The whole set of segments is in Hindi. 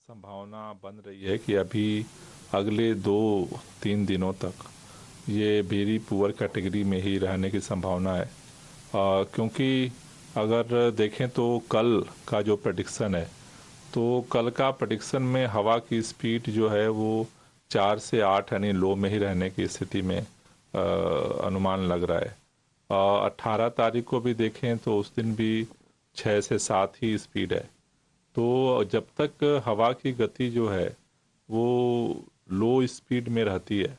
संभावना बन रही है कि अभी अगले 2-3 दिनों तक ये वेरी पुअर कैटेगरी में ही रहने की संभावना है। क्योंकि अगर देखें तो कल का जो प्रेडिक्शन है, तो कल का प्रेडिक्शन में हवा की स्पीड जो है वो 4 से 8 यानी लो में ही रहने की स्थिति में अनुमान लग रहा है। 18 तारीख को भी देखें तो उस दिन भी 6 से 7 ही स्पीड है। तो जब तक हवा की गति जो है वो लो स्पीड में रहती है,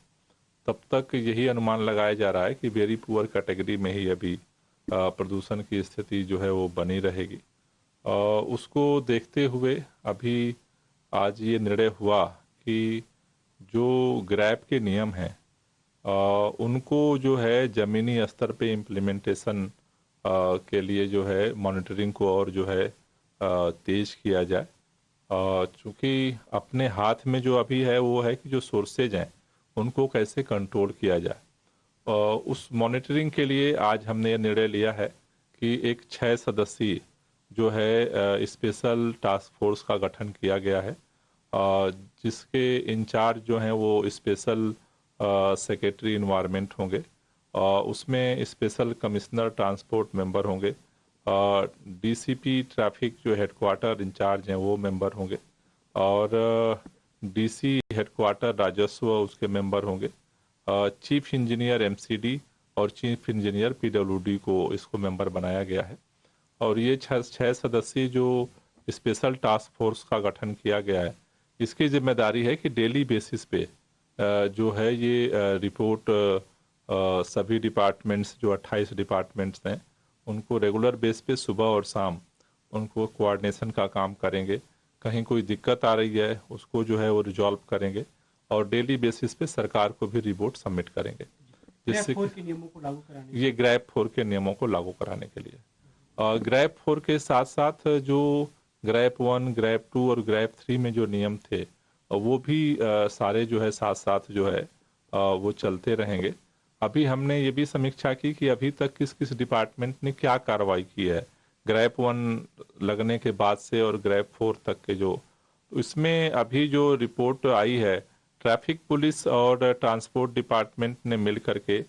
तब तक यही अनुमान लगाया जा रहा है कि वेरी पुअर कैटेगरी में ही अभी प्रदूषण की स्थिति जो है वो बनी रहेगी। उसको देखते हुए अभी आज ये निर्णय हुआ कि जो ग्रैप के नियम हैं उनको जो है ज़मीनी स्तर पे इम्प्लीमेंटेशन के लिए जो है मॉनिटरिंग को और जो है तेज किया जाए। चूँकि अपने हाथ में जो अभी है वो है कि जो सोर्सेज हैं उनको कैसे कंट्रोल किया जाए। उस मॉनिटरिंग के लिए आज हमने ये निर्णय लिया है कि एक 6 सदस्यीय जो है स्पेशल टास्क फोर्स का गठन किया गया है, जिसके इंचार्ज जो हैं वो स्पेशल सेक्रेटरी इन्वायरमेंट होंगे। उसमें स्पेशल कमिश्नर ट्रांसपोर्ट मेंबर होंगे, डीसीपी ट्रैफिक जो हेडक्वार्टर इंचार्ज हैं वो मेंबर होंगे, और डीसी हेडक्वार्टर राजस्व उसके मेंबर होंगे। चीफ इंजीनियर एमसीडी और चीफ इंजीनियर पीडब्ल्यूडी को इसको मेंबर बनाया गया है। और ये 6 सदस्यीय जो स्पेशल टास्क फोर्स का गठन किया गया है, इसकी जिम्मेदारी है कि डेली बेसिस पे जो है ये रिपोर्ट सभी डिपार्टमेंट्स जो 28 डिपार्टमेंट्स हैं उनको रेगुलर बेस पे सुबह और शाम उनको कोऑर्डिनेशन का काम करेंगे। कहीं कोई दिक्कत आ रही है उसको जो है वो रिजॉल्व करेंगे और डेली बेसिस पे सरकार को भी रिपोर्ट सबमिट करेंगे, जिससे ये ग्रैप 4 के नियमों को लागू कराने के लिए। ग्रैप 4 के साथ साथ जो ग्रैप 1, ग्रैप 2 और ग्रैप 3 में जो नियम थे वो भी सारे जो है साथ साथ जो है वो चलते रहेंगे। अभी हमने ये भी समीक्षा की कि अभी तक किस किस डिपार्टमेंट ने क्या कार्रवाई की है ग्रैप 1 लगने के बाद से और ग्रैप 4 तक के जो, तो इसमें अभी जो रिपोर्ट आई है, ट्रैफिक पुलिस और ट्रांसपोर्ट डिपार्टमेंट ने मिल करके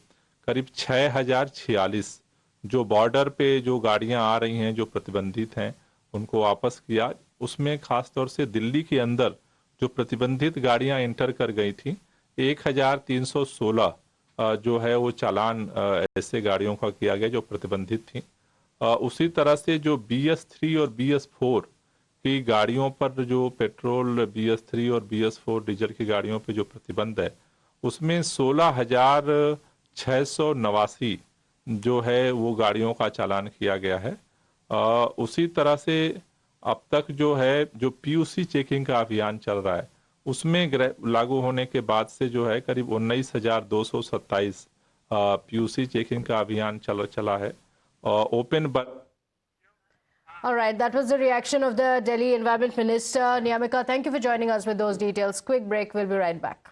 करीब 6046 जो बॉर्डर पे जो गाड़ियां आ रही हैं जो प्रतिबंधित हैं उनको वापस किया। उसमें खास तौर से दिल्ली के अंदर जो प्रतिबंधित गाड़ियां एंटर कर गई थी 1316 जो है वो चालान ऐसे गाड़ियों का किया गया जो प्रतिबंधित थी। उसी तरह से जो BS3 और BS4 की गाड़ियों पर जो पेट्रोल BS3 और BS4 डीजल की गाड़ियों पे जो प्रतिबंध है उसमें 16,689 जो है वो गाड़ियों का चालान किया गया है। उसी तरह से अब तक जो है जो PUC चेकिंग का अभियान चल रहा है उसमें लागू होने के बाद से जो है करीब 19,227 PUC चेकिंग का अभियान चला है। Open All right, that was the reaction of the Delhi Environment Minister. Niyamika, thank you for joining us with those details. Quick break, we'll be right back.